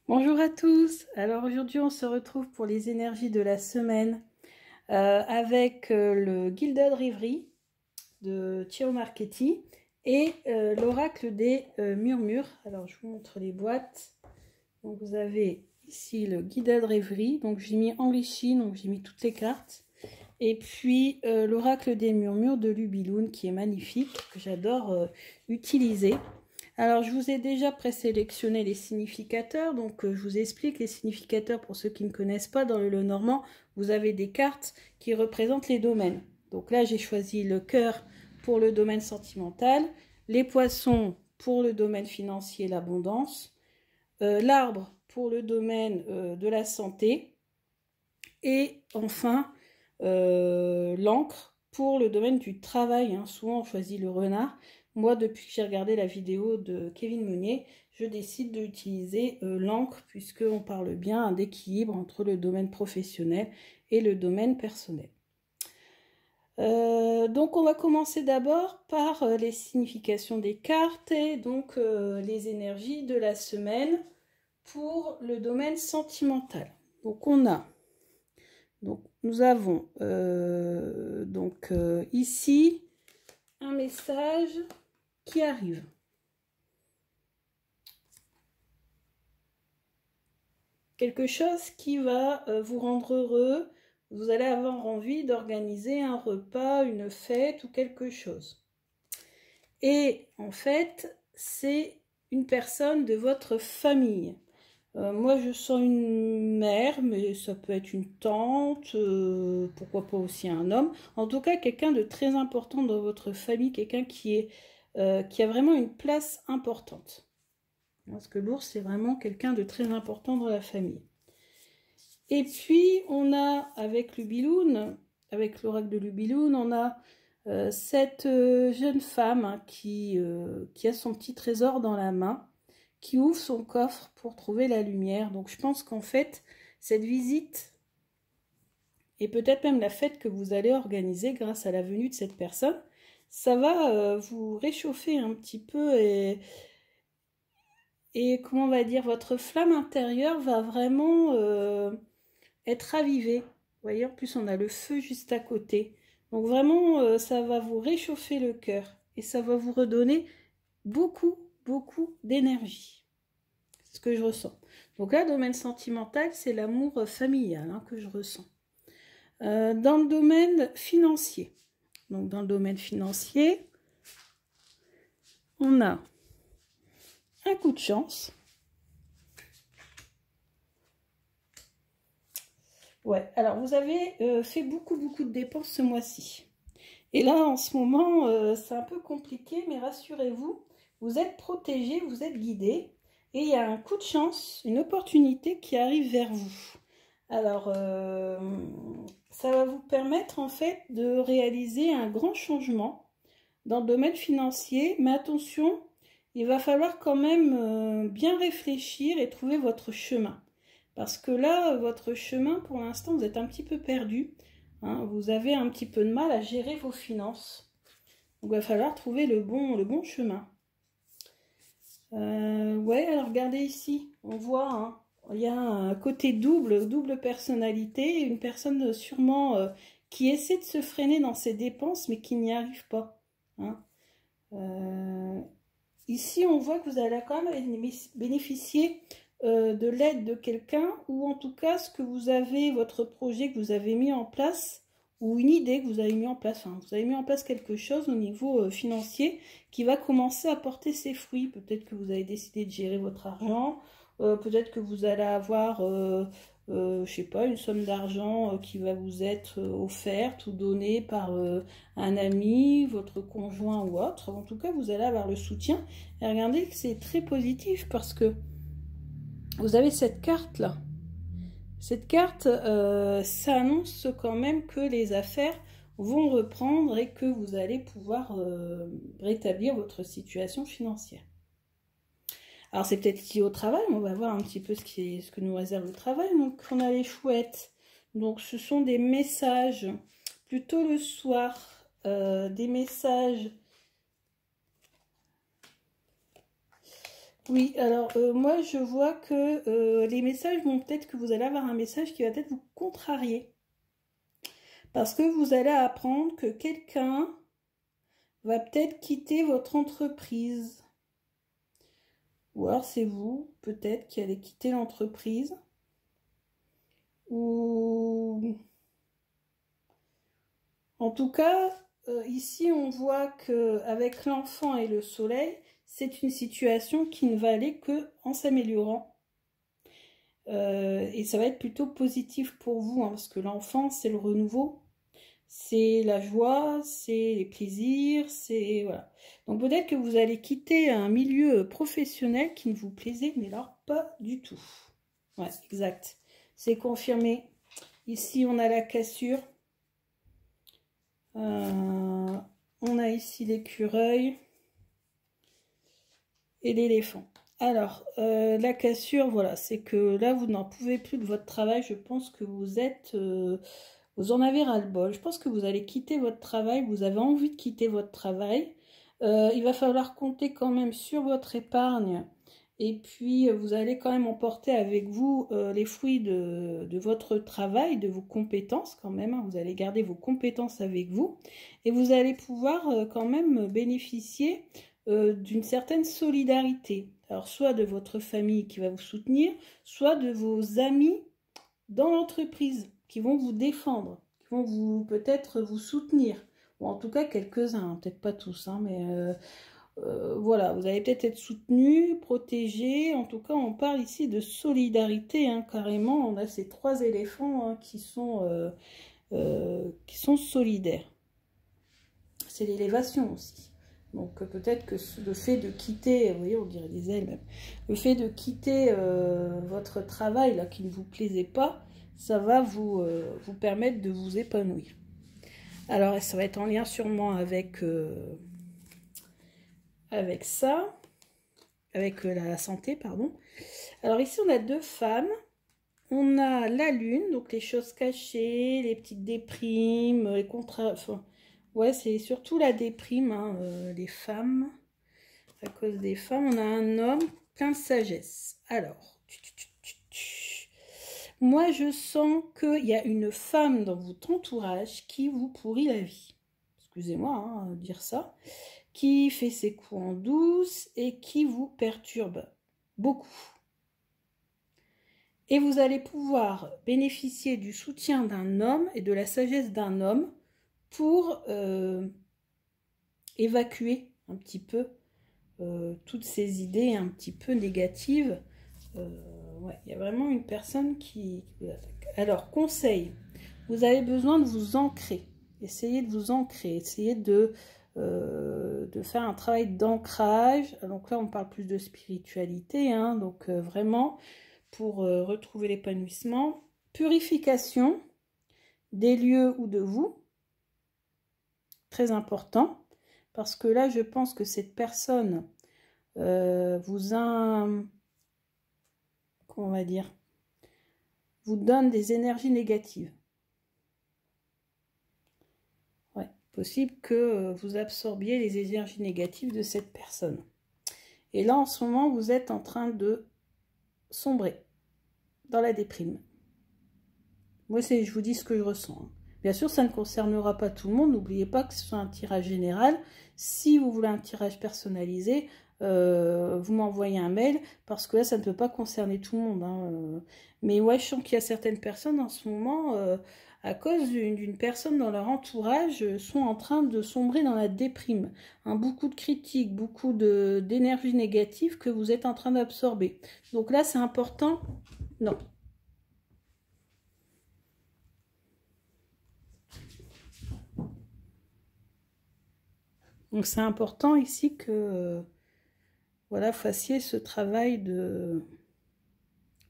Bonjour à tous. Alors aujourd'hui on se retrouve pour les énergies de la semaine avec le Gilded Reverie de Chio Marchetti et l'oracle des murmures. Alors je vous montre les boîtes. Donc vous avez ici le Gilded Reverie, donc j'ai mis enrichi, donc j'ai mis toutes les cartes. Et puis l'oracle des murmures de Lubiloon qui est magnifique, que j'adore utiliser. Alors, je vous ai déjà présélectionné les significateurs, donc je vous explique les significateurs pour ceux qui ne connaissent pas. Dans le Lenormand, vous avez des cartes qui représentent les domaines. Donc là, j'ai choisi le cœur pour le domaine sentimental, les poissons pour le domaine financier, l'abondance, l'arbre pour le domaine de la santé, et enfin l'encre pour le domaine du travail. Souvent, on choisit le renard. Moi, depuis que j'ai regardé la vidéo de Kevin Meunier, je décide d'utiliser l'encre puisqu'on parle bien d'équilibre entre le domaine professionnel et le domaine personnel. Donc on va commencer d'abord par les significations des cartes et donc les énergies de la semaine pour le domaine sentimental. Donc on a, nous avons ici un message qui arrive. Quelque chose qui va vous rendre heureux. Vous allez avoir envie d'organiser un repas, une fête ou quelque chose. Et en fait, c'est une personne de votre famille. Moi, je sens une mère, mais ça peut être une tante, pourquoi pas aussi un homme. En tout cas, quelqu'un de très important dans votre famille, quelqu'un qui a vraiment une place importante. Parce que l'ours, c'est vraiment quelqu'un de très important dans la famille. Et puis, on a, avec Lubiloon, avec l'oracle de Lubiloon, on a cette jeune femme qui a son petit trésor dans la main, qui ouvre son coffre pour trouver la lumière. Donc je pense qu'en fait, cette visite, et peut-être même la fête que vous allez organiser grâce à la venue de cette personne, ça va vous réchauffer un petit peu et comment on va dire, votre flamme intérieure va vraiment être ravivée. Vous voyez, en plus on a le feu juste à côté. Donc vraiment, ça va vous réchauffer le cœur et ça va vous redonner beaucoup d'énergie. C'est ce que je ressens. Donc là, domaine sentimental, c'est l'amour familial que je ressens. Dans le domaine financier, donc dans le domaine financier, on a un coup de chance. Ouais, alors vous avez fait beaucoup de dépenses ce mois-ci. Et là, en ce moment, c'est un peu compliqué, mais rassurez-vous, vous êtes protégé, vous êtes guidé. Et il y a un coup de chance, une opportunité qui arrive vers vous. Alors, ça va vous permettre en fait de réaliser un grand changement dans le domaine financier. Mais attention, il va falloir quand même bien réfléchir et trouver votre chemin. Parce que là, votre chemin, pour l'instant, vous êtes un petit peu perdu. Vous avez un petit peu de mal à gérer vos finances. Donc, il va falloir trouver le bon chemin. Ouais, alors regardez ici, on voit, il y a un côté double personnalité, une personne sûrement qui essaie de se freiner dans ses dépenses, mais qui n'y arrive pas. Ici, on voit que vous allez quand même bénéficier de l'aide de quelqu'un, ou en tout cas, ce que vous avez, votre projet que vous avez mis en place, ou une idée que vous avez mis en place. Vous avez mis en place quelque chose au niveau financier qui va commencer à porter ses fruits. Peut-être que vous avez décidé de gérer votre argent, peut-être que vous allez avoir, je sais pas, une somme d'argent qui va vous être offerte ou donnée par un ami, votre conjoint ou autre. En tout cas, vous allez avoir le soutien. Et regardez que c'est très positif parce que vous avez cette carte là. Cette carte, ça annonce quand même que les affaires vont reprendre et que vous allez pouvoir rétablir votre situation financière. Alors c'est peut-être lié au travail, mais on va voir un petit peu ce que nous réserve le travail. Donc on a les chouettes. Donc ce sont des messages, plutôt le soir, des messages Oui, alors moi je vois que les messages vont peut-être que vous allez avoir un message qui va peut-être vous contrarier. Parce que vous allez apprendre que quelqu'un va peut-être quitter votre entreprise. Ou alors c'est vous, peut-être, qui allez quitter l'entreprise. Ou... En tout cas, ici on voit qu'avec l'enfant et le soleil, c'est une situation qui ne va aller que en s'améliorant. Et ça va être plutôt positif pour vous, hein, parce que l'enfant, c'est le renouveau. C'est la joie, c'est les plaisirs, c'est... Voilà. Donc peut-être que vous allez quitter un milieu professionnel qui ne vous plaisait, mais alors pas du tout. Ouais, exact. C'est confirmé. Ici, on a la cassure. On a ici l'écureuil et l'éléphant. Alors, la cassure, voilà, c'est que là, vous n'en pouvez plus de votre travail. Je pense que vous êtes... vous en avez ras-le-bol. Je pense que vous allez quitter votre travail. Vous avez envie de quitter votre travail. Il va falloir compter quand même sur votre épargne. Et puis, vous allez quand même emporter avec vous les fruits de votre travail, de vos compétences quand même. Hein. Vous allez garder vos compétences avec vous. Et vous allez pouvoir quand même bénéficier d'une certaine solidarité. Alors, soit de votre famille qui va vous soutenir, soit de vos amis dans l'entreprise qui vont vous défendre, qui vont vous peut-être vous soutenir, ou en tout cas quelques-uns, hein, peut-être pas tous, hein, mais voilà, vous allez peut-être être soutenu, protégé. En tout cas, on parle ici de solidarité, hein, carrément. On a ces 3 éléphants hein, qui sont solidaires. C'est l'élévation aussi. Donc peut-être que le fait de quitter, vous voyez, on dirait des ailes même, le fait de quitter votre travail là qui ne vous plaisait pas, ça va vous permettre de vous épanouir. Alors ça va être en lien sûrement avec ça, avec la santé, pardon. Alors ici on a 2 femmes. On a la lune, donc les choses cachées, les petites déprimes, les contrats... Enfin, ouais, c'est surtout la déprime, hein, les femmes. À cause des femmes, on a un homme plein de sagesse. Alors, moi je sens qu'il y a une femme dans votre entourage qui vous pourrit la vie. Excusez-moi hein, de dire ça. Qui fait ses coups en douce et qui vous perturbe beaucoup. Et vous allez pouvoir bénéficier du soutien d'un homme et de la sagesse d'un homme pour évacuer un petit peu toutes ces idées un petit peu négatives. Ouais, il y a vraiment une personne qui vous attaque. Alors, conseil, vous avez besoin de vous ancrer. Essayez de vous ancrer, essayez de faire un travail d'ancrage. Donc là, on parle plus de spiritualité, hein, donc vraiment... pour retrouver l'épanouissement. Purification des lieux ou de vous. Très important. Parce que là, je pense que cette personne comment on va dire, vous donne des énergies négatives. Ouais, possible que vous absorbiez les énergies négatives de cette personne. Et là, en ce moment, vous êtes en train de sombrer dans la déprime. Moi, je vous dis ce que je ressens. Hein. Bien sûr, ça ne concernera pas tout le monde. N'oubliez pas que ce soit un tirage général. Si vous voulez un tirage personnalisé, vous m'envoyez un mail parce que là, ça ne peut pas concerner tout le monde. Hein. Mais ouais, je sens qu'il y a certaines personnes en ce moment, à cause d'une personne dans leur entourage, sont en train de sombrer dans la déprime. Hein, beaucoup de critiques, beaucoup d'énergie négative que vous êtes en train d'absorber. Donc là, c'est important. Non. Donc c'est important ici que voilà, fassiez ce travail de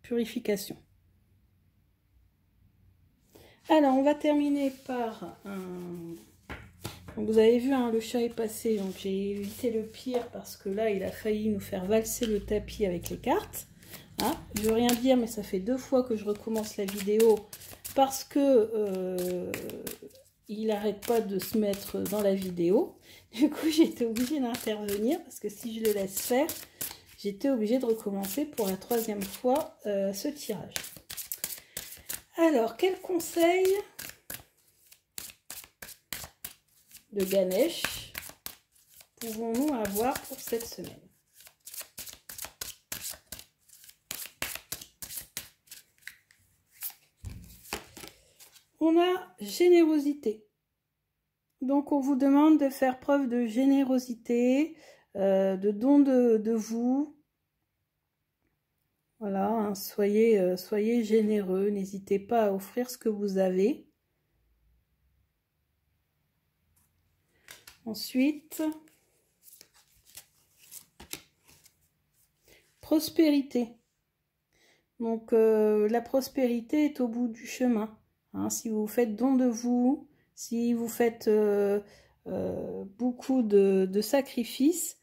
purification. Alors on va terminer par un... Donc, vous avez vu, hein, le chat est passé, donc j'ai évité le pire parce que là il a failli nous faire valser le tapis avec les cartes. Hein, je veux rien dire, mais ça fait 2 fois que je recommence la vidéo parce que il n'arrête pas de se mettre dans la vidéo. Du coup, j'étais obligée d'intervenir parce que si je le laisse faire, j'étais obligée de recommencer pour la 3e fois ce tirage. Alors, quel conseil de Ganesh pouvons-nous avoir pour cette semaine? On a générosité. Donc, on vous demande de faire preuve de générosité, de don de vous. Voilà, hein, soyez généreux, n'hésitez pas à offrir ce que vous avez. Ensuite, prospérité. Donc, la prospérité est au bout du chemin. Hein, si vous faites don de vous, si vous faites beaucoup de sacrifices,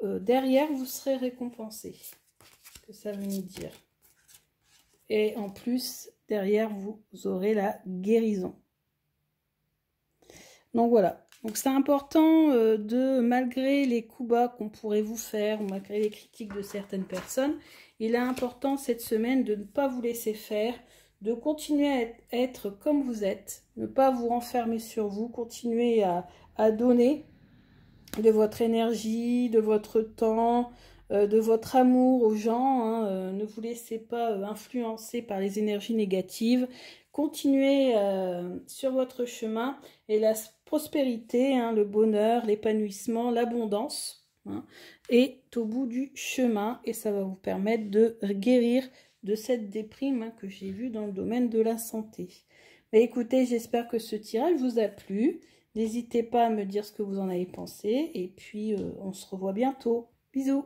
derrière, vous serez récompensé. Que ça veut nous dire. Et en plus, derrière, vous aurez la guérison. Donc voilà. Donc c'est important malgré les coups bas qu'on pourrait vous faire, ou malgré les critiques de certaines personnes, il est important cette semaine de ne pas vous laisser faire, de continuer à être comme vous êtes, ne pas vous renfermer sur vous, continuer à donner de votre énergie, de votre temps, de votre amour aux gens, hein, ne vous laissez pas influencer par les énergies négatives, continuez sur votre chemin et la prospérité, hein, le bonheur, l'épanouissement, l'abondance hein, est au bout du chemin et ça va vous permettre de guérir de cette déprime hein, que j'ai vue dans le domaine de la santé. Mais écoutez, j'espère que ce tirage vous a plu. N'hésitez pas à me dire ce que vous en avez pensé et puis on se revoit bientôt. Bisous!